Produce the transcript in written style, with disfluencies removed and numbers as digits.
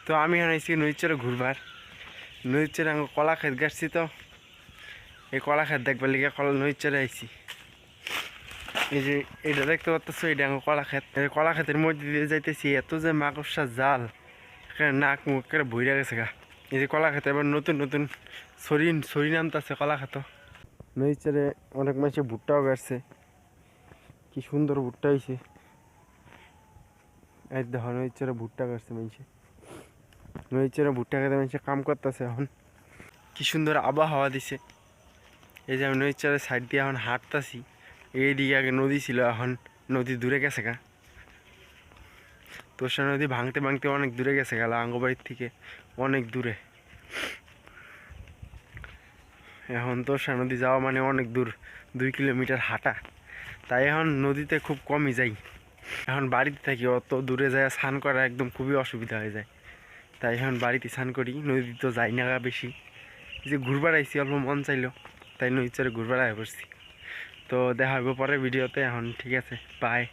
তো আমি এখন আইছি নদীর চরে ঘুরবার। নদীর চরে আমি কলা খেত গাছছি, তো এই কলা খেত দেখবার লিগে নদীর চরে আইছি। এই যে এটা দেখতে পাচ্ছ, এটা আমার কলা খেত। এই কলা খেতের মধ্যে দিয়ে যাইতেছি, এত যে মাকড়সার জাল, এখানে নাক মুখ করে ভইরা গেছে গা। এই যে কলা খেতে এবার নতুন নতুন সরি নামতেছে কলা খেত। নদীর চরে অনেক মানুষে ভুট্টাও গাছছে, কি সুন্দর ভুট্টা হয়েছে। এই দেখো নদীর চরে ভুট্টা গাছছে মানুষে, নদীর চরে ভুট্টা খেতে মানুষে কাম করতেছে। এখন কি সুন্দর আবহাওয়া দিছে। এই যে আমি নদীর চরের সাইড দিয়ে এখন হাঁটতেছি। এইদিকে আগে নদী ছিল, এখন নদী দূরে গেছে গা। তোষা নদী ভাঙতে ভাঙতে অনেক দূরে গেছে গেল, আঙ্গবাড়ির থেকে অনেক দূরে। এখন তোষা নদী যাওয়া মানে অনেক দূর, 2 কিলোমিটার হাঁটা। তাই এখন নদীতে খুব কমই যাই। এখন বাড়িতে থাকি, অত দূরে যায় স্নান করা একদম খুবই অসুবিধা হয়ে যায়। তাই এখন বাড়িতে স্নান করি, নদী তো যাই না বেশি। যে ঘুরবার আইসি, অল্প মন চাইলো তাই নদীর চরে ঘুরবার আয় পড়ছি। তো দেখা হইব পরের ভিডিওতে। এখন ঠিক আছে, বাই।